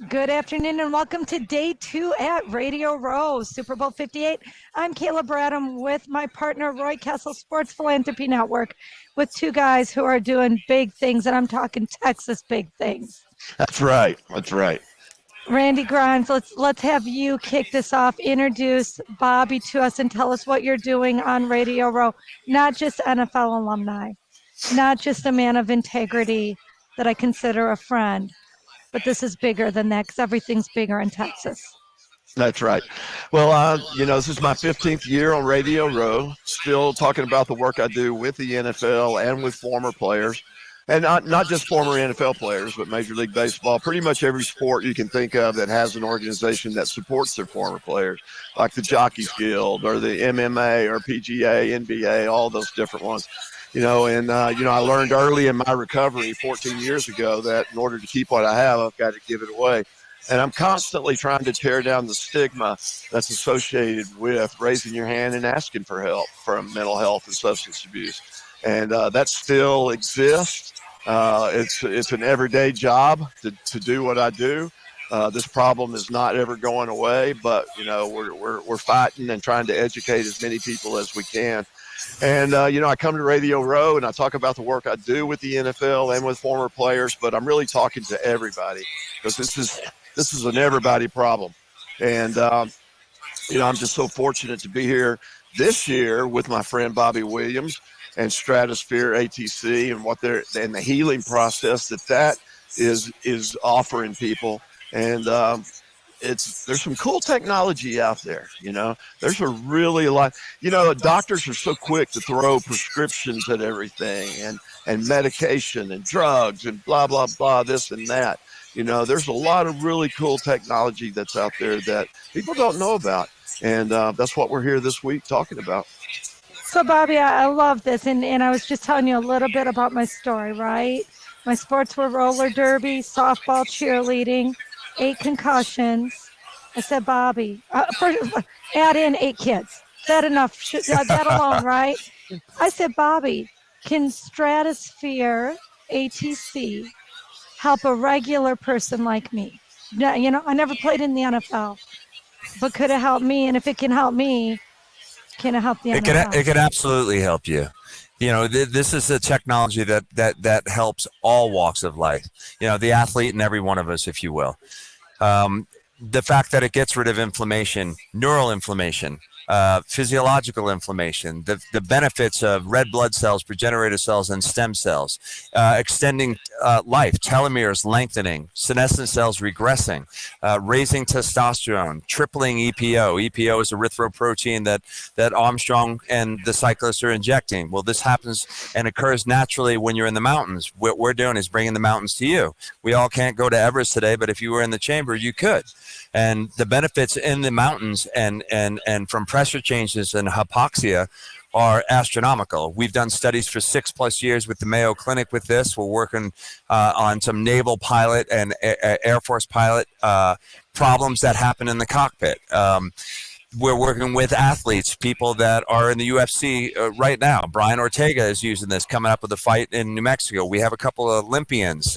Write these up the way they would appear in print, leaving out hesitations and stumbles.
Good afternoon and welcome to day 2 at Radio Row, Super Bowl 58. I'm Kayla Bradham with my partner, Roy Kessel, Sports Philanthropy Network, with two guys who are doing big things, and I'm talking Texas big things. That's right. That's right. Randy Grimes, let's have you kick this off. Introduce Bobby to us and tell us what you're doing on Radio Row. Not just NFL alumni, not just a man of integrity that I consider a friend, but this is bigger than that because everything's bigger in Texas. That's right. Well, this is my 15th year on Radio Row, still talking about the work I do with the NFL and with former players. And not just former NFL players, but Major League Baseball, pretty much every sport you can think of that has an organization that supports their former players, like the Jockeys Guild or the MMA or PGA, NBA, all those different ones. I learned early in my recovery 14 years ago that in order to keep what I have, I've got to give it away. And I'm constantly trying to tear down the stigma that's associated with raising your hand and asking for help from mental health and substance abuse. And that still exists. It's an everyday job to do what I do. This problem is not ever going away, but we're fighting and trying to educate as many people as we can. And I come to Radio Row and I talk about the work I do with the NFL and with former players, but I'm really talking to everybody because this is an everybody problem. And I'm just so fortunate to be here this year with my friend Bobby Williams and Stratosphere ATC and the healing process that is offering people. And there's some cool technology out there. There's a really lot. Doctors are so quick to throw prescriptions at everything and medication and drugs and blah blah blah, this and that. There's a lot of really cool technology that's out there that people don't know about, and that's what we're here this week talking about. So, Bobby, I love this, and I was just telling you a little bit about my story, right? My sports were roller derby, softball, cheerleading, 8 concussions. I said, Bobby, add in 8 kids. Is that enough? That alone, right? I said, Bobby, can Stratosphere ATC help a regular person like me? I never played in the NFL, but could it help me? And if it can help me, can it help the NFL? It could absolutely help you. This is a technology that helps all walks of life. The athlete and every one of us, if you will. The fact that it gets rid of inflammation, neural inflammation, physiological inflammation, the benefits of red blood cells, progenitor cells, and stem cells, extending life, telomeres lengthening, senescent cells regressing, raising testosterone, tripling EPO. EPO is erythroprotein that Armstrong and the cyclists are injecting. Well, this happens and occurs naturally when you're in the mountains. What we're doing is bringing the mountains to you. We all can't go to Everest today, but if you were in the chamber, you could. And the benefits in the mountains and from pressure changes and hypoxia are astronomical. We've done studies for 6+ years with the Mayo Clinic with this. We're working on some naval pilot and Air Force pilot problems that happen in the cockpit. We're working with athletes, people that are in the UFC right now. Brian Ortega is using this, coming up with a fight in New Mexico. We have a couple of Olympians.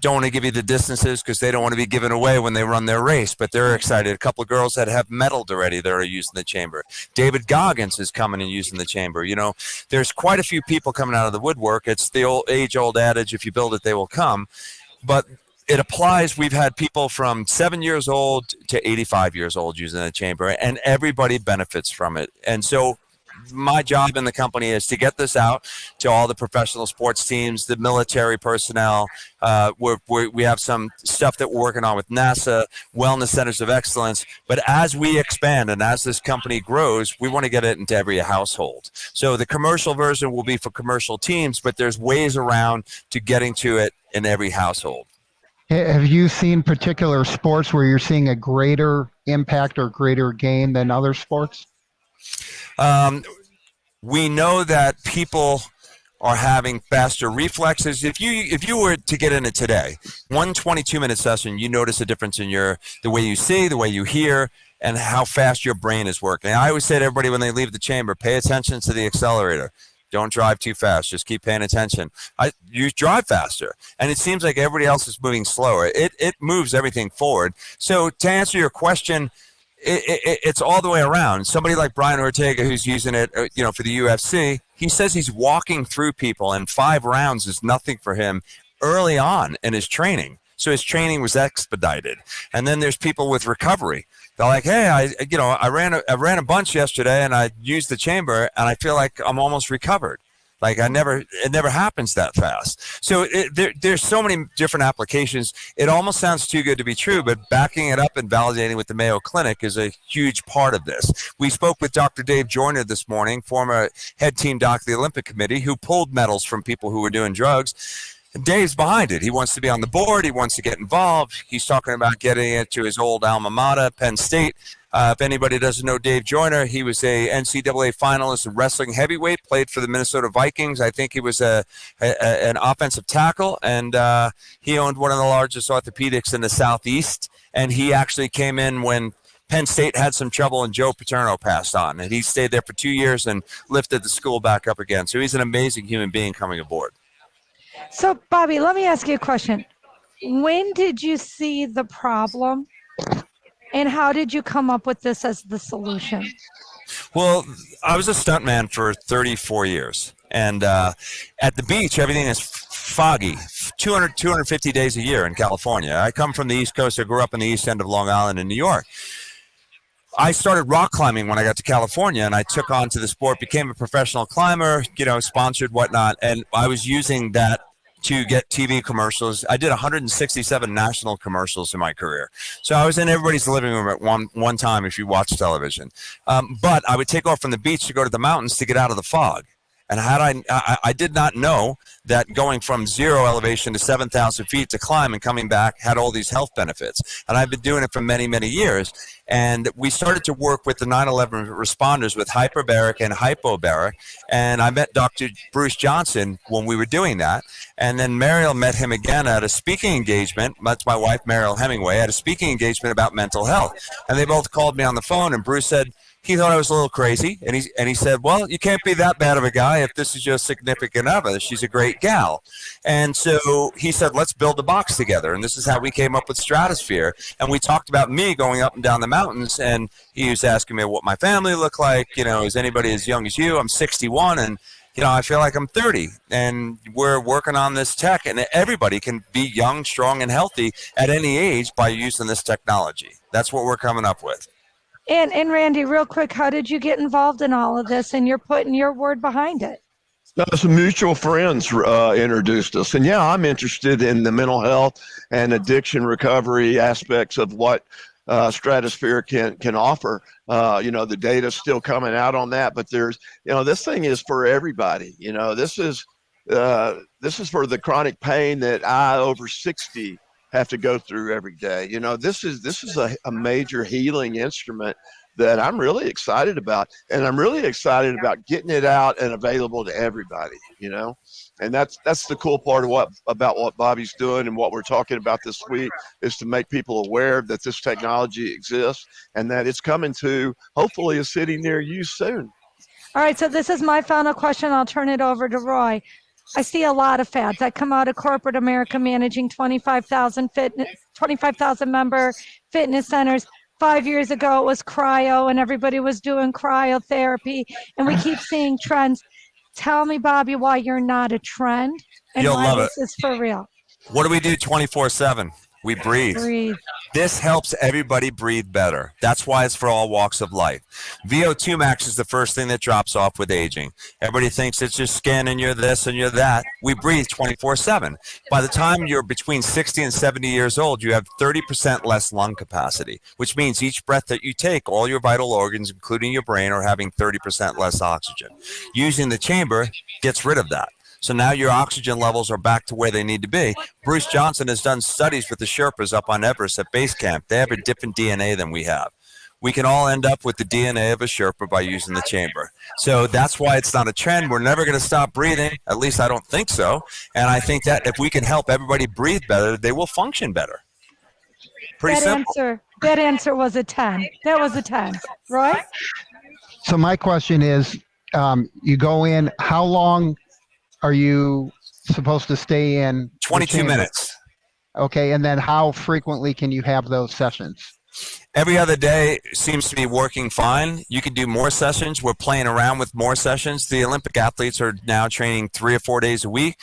Don't want to give you the distances because they don't want to be given away when they run their race, but they're excited. A couple of girls that have medaled already that are using the chamber. David Goggins is coming and using the chamber. There's quite a few people coming out of the woodwork. It's the age-old adage, if you build it, they will come. But it applies. We've had people from 7 years old to 85 years old using the chamber, and everybody benefits from it. And so my job in the company is to get this out to all the professional sports teams, the military personnel. We have some stuff that we're working on with NASA, wellness centers of excellence. But as we expand and as this company grows, we want to get it into every household. So the commercial version will be for commercial teams, but there's ways around to getting to it in every household. Have you seen particular sports where you're seeing a greater impact or greater gain than other sports? We know that people are having faster reflexes. If you were to get in it today, 22-minute session, you notice a difference in the way you see, the way you hear, and how fast your brain is working. I always say to everybody when they leave the chamber, pay attention to the accelerator. Don't drive too fast. Just keep paying attention. You drive faster, and it seems like everybody else is moving slower. It moves everything forward. So to answer your question, it's all the way around. Somebody like Brian Ortega, who's using it, for the UFC, he says he's walking through people, and 5 rounds is nothing for him early on in his training. So his training was expedited. And then there's people with recovery. They're like, hey, I ran a bunch yesterday, and I used the chamber, and I feel like I'm almost recovered. Like it never happens that fast. So there's so many different applications. It almost sounds too good to be true, but backing it up and validating with the Mayo Clinic is a huge part of this. We spoke with Dr. Dave Joyner this morning, former head team doc of the Olympic Committee, who pulled medals from people who were doing drugs. And Dave's behind it. He wants to be on the board. He wants to get involved. He's talking about getting it to his old alma mater, Penn State. If anybody doesn't know Dave Joyner, he was a NCAA finalist in wrestling heavyweight, played for the Minnesota Vikings. I think he was an offensive tackle, and he owned one of the largest orthopedics in the Southeast. And he actually came in when Penn State had some trouble and Joe Paterno passed on. And he stayed there for 2 years and lifted the school back up again. So he's an amazing human being coming aboard. So, Bobby, let me ask you a question. When did you see the problem, and how did you come up with this as the solution? Well, I was a stuntman for 34 years. And at the beach, everything is foggy, 250 days a year in California. I come from the East Coast. I grew up in the East End of Long Island in New York. I started rock climbing when I got to California, and I took on to the sport, became a professional climber, sponsored, whatnot. And I was using that to get TV commercials. I did 167 national commercials in my career. So I was in everybody's living room at one time if you watch television. But I would take off from the beach to go to the mountains to get out of the fog. And I did not know that going from 0 elevation to 7,000 feet to climb and coming back had all these health benefits. And I've been doing it for many, many years. And we started to work with the 9/11 responders with hyperbaric and hypobaric. And I met Dr. Bruce Johnson when we were doing that. And then Mariel met him again at a speaking engagement. That's my wife, Mariel Hemingway, at a speaking engagement about mental health. And they both called me on the phone, and Bruce said, he thought I was a little crazy, and he said, well, you can't be that bad of a guy if this is your significant other. She's a great gal. And so he said, let's build a box together. And this is how we came up with Stratosphere. And we talked about me going up and down the mountains, and he was asking me what my family looked like. Is anybody as young as you? I'm 61, and I feel like I'm 30, and we're working on this tech, and everybody can be young, strong, and healthy at any age by using this technology. That's what we're coming up with. And Randy, real quick, how did you get involved in all of this? And you're putting your word behind it. Some mutual friends introduced us. And yeah, I'm interested in the mental health and addiction recovery aspects of what Stratosphere can offer. The data's still coming out on that, but there's, this thing is for everybody. This is for the chronic pain that I over 60 have to go through every day. This is a major healing instrument that I'm really excited about, and I'm really excited about getting it out and available to everybody. And that's the cool part about what Bobby's doing and what we're talking about this week, is to make people aware that this technology exists and that it's coming to hopefully a city near you soon. All right, so this is my final question. I'll turn it over to Roy. I see a lot of fads that come out of corporate America managing 25,000 member fitness centers. 5 years ago, it was cryo, and everybody was doing cryotherapy, and we keep seeing trends. Tell me, Bobby, why you're not a trend and You'll why love this is for real. What do we do 24/7? We breathe. This helps everybody breathe better. That's why it's for all walks of life. VO2 max is the first thing that drops off with aging. Everybody thinks it's your skin and you're this and you're that. We breathe 24/7. By the time you're between 60 and 70 years old, you have 30% less lung capacity, which means each breath that you take, all your vital organs, including your brain, are having 30% less oxygen. Using the chamber gets rid of that. So now your oxygen levels are back to where they need to be. Bruce Johnson has done studies with the Sherpas up on Everest at base camp. They have a different DNA than we have. We can all end up with the DNA of a Sherpa by using the chamber. So that's why it's not a trend. We're never going to stop breathing. At least I don't think so. And I think that if we can help everybody breathe better, they will function better. Pretty simple. That answer was a 10. That was a 10, right? So my question is, You go in. How long are you supposed to stay in the 22 chamber? minutes. Okay, and then how frequently can you have those sessions? Every other day seems to be working fine. You can do more sessions. We're playing around with more sessions. The Olympic athletes are now training 3 or 4 days a week.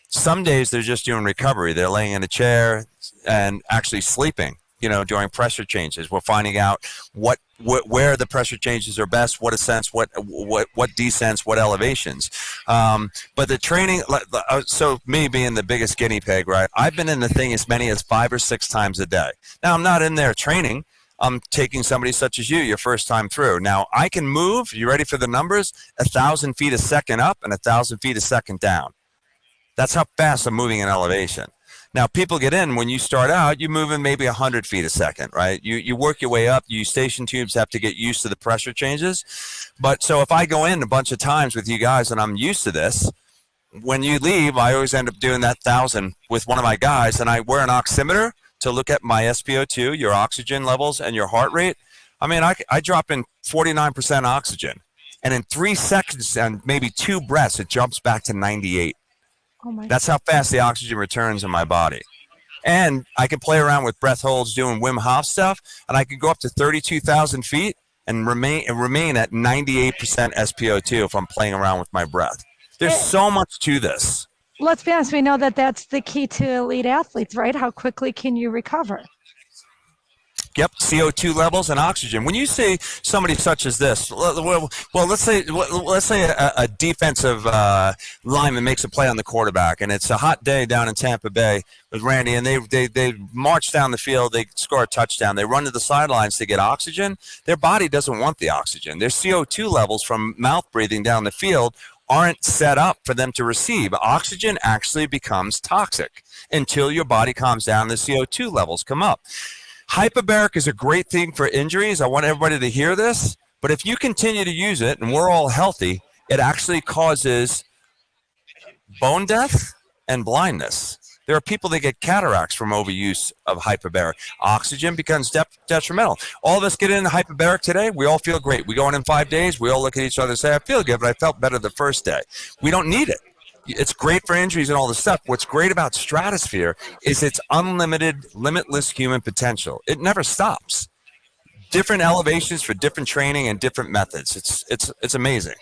Some days they're just doing recovery. They're laying in a chair and actually sleeping, during pressure changes. We're finding out where the pressure changes are best, what ascents, what descents, what elevations. But the training, so me being the biggest guinea pig, right? I've been in the thing as many as 5 or 6 times a day. Now, I'm not in there training. I'm taking somebody such as you, your first time through. Now, I can move, you ready for the numbers? 1,000 feet a second up and 1,000 feet a second down. That's how fast I'm moving in elevation. Now, people get in, when you start out, you're moving maybe 100 feet a second, right? You work your way up. You station tubes have to get used to the pressure changes. But so if I go in a bunch of times with you guys and I'm used to this, when you leave, I always end up doing that 1,000 with one of my guys, and I wear an oximeter to look at my SpO2, your oxygen levels, and your heart rate. I mean, I drop in 49% oxygen, and in 3 seconds and maybe 2 breaths, it jumps back to 98. Oh my That's how fast the oxygen returns in my body. And I can play around with breath holds doing Wim Hof stuff, and I can go up to 32,000 feet and remain at 98% SpO2 if I'm playing around with my breath. There's so much to this. Let's be honest, we know that that's the key to elite athletes, right? How quickly can you recover? Yep, CO2 levels and oxygen. When you say somebody such as this, well, let's say a defensive lineman makes a play on the quarterback, and it's a hot day down in Tampa Bay with Randy, and they march down the field, they score a touchdown, they run to the sidelines to get oxygen. Their body doesn't want the oxygen. Their CO2 levels from mouth breathing down the field aren't set up for them to receive. Oxygen actually becomes toxic until your body calms down, the CO2 levels come up. Hyperbaric is a great thing for injuries. I want everybody to hear this. But if you continue to use it, and we're all healthy, it actually causes bone death and blindness. There are people that get cataracts from overuse of hyperbaric. Oxygen becomes detrimental. All of us get into hyperbaric today. We all feel great. We go in 5 days. We all look at each other and say, I feel good, but I felt better the first day. We don't need it. It's great for injuries and all this stuff. What's great about Stratosphere is its unlimited, limitless human potential. It never stops. Different elevations for different training and different methods. It's amazing.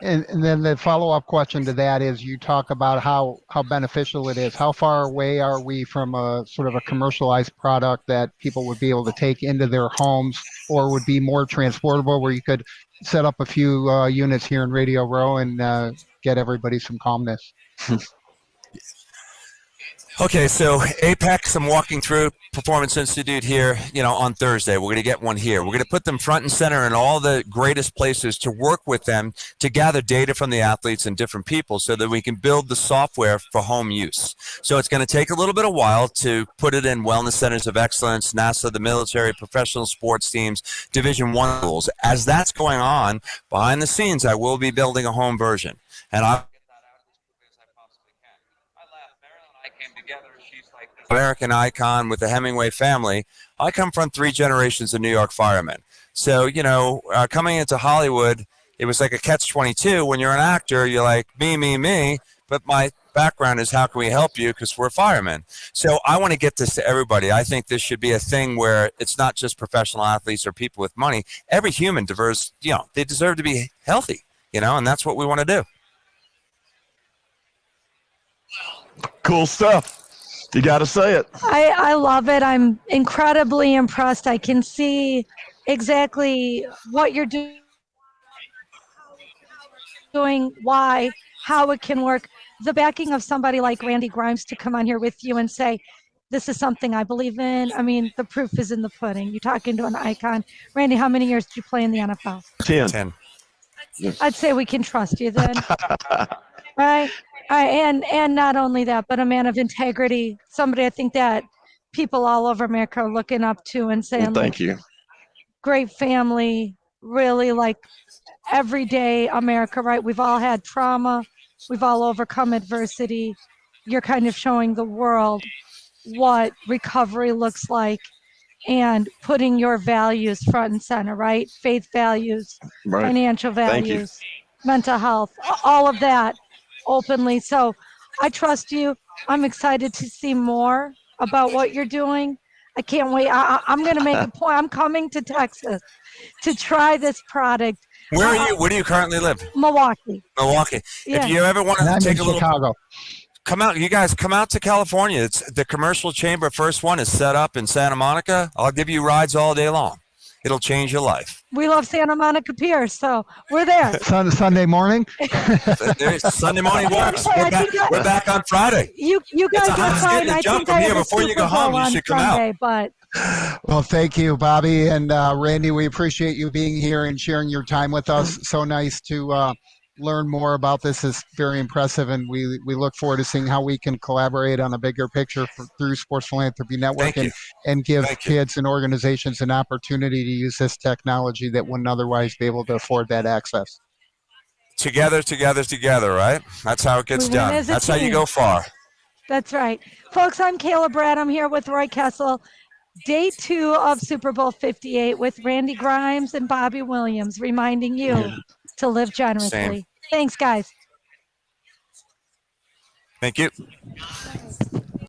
And then the follow-up question to that is, you talk about how beneficial it is. How far away are we from a sort of a commercialized product that people would be able to take into their homes, or would be more transportable, where you could set up a few units here in Radio Row and get everybody some calmness? Okay, so Apex, I'm walking through Performance Institute here, on Thursday. We're going to get one here. We're going to put them front and center in all the greatest places to work with them to gather data from the athletes and different people so that we can build the software for home use. So it's going to take a little bit of while to put it in wellness centers of excellence, NASA, the military, professional sports teams, Division I schools. As that's going on, behind the scenes, I will be building a home version. And American icon with the Hemingway family. I come from 3 generations of New York firemen. So, coming into Hollywood, it was like a catch-22. When you're an actor, you're like, me. But my background is, how can we help you? Because we're firemen. So I want to get this to everybody. I think this should be a thing where it's not just professional athletes or people with money. Every human deserves, they deserve to be healthy, and that's what we want to do. Cool stuff. You got to say it. I love it. I'm incredibly impressed. I can see exactly what you're doing, why, how it can work. The backing of somebody like Randy Grimes to come on here with you and say, this is something I believe in. I mean, the proof is in the pudding. You're talking to an icon. Randy, how many years did you play in the NFL? 10. I'd say we can trust you then. Right? And not only that, but a man of integrity, somebody I think that people all over America are looking up to and saying, Well, thank you. Great family, really like everyday America, right? We've all had trauma. We've all overcome adversity. You're kind of showing the world what recovery looks like and putting your values front and center, right? Faith values, Right. financial Thank you. values. mental health, all of that openly. So I trust you. I'm excited to see more about what you're doing. I can't wait. I'm going to make a point. I'm coming to Texas to try this product. Where are you? Where do you currently live? Milwaukee. Milwaukee. Yeah. If you ever want And to I'm in take a little, Chicago. come out. You guys come out to California. It's the commercial chamber. First one is set up in Santa Monica. I'll give you rides all day long. It'll change your life. We love Santa Monica Pier, so we're there. Sunday morning. Sunday morning works. We're back on Friday. You guys a are hot fine. skid to I jump think from I here have a before you Super go home. Bowl You on should come out. Sunday, but Well, thank you, Bobby and Randy. We appreciate you being here and sharing your time with us. So nice to learn more about this. Is very impressive, and we look forward to seeing how we can collaborate on a bigger picture through Sports Philanthropy Network Thank you. and give Thank you. kids and organizations an opportunity to use this technology that wouldn't otherwise be able to afford that access. Together, right? That's how it gets We win done. as a That's how you team. go far. that's right. Folks, I'm Kayla Bradham here with Roy Kessel. Day 2 of Super Bowl 58 with Randy Grimes and Bobby Williams, reminding you to live generously. Same. Thanks, guys. Thank you.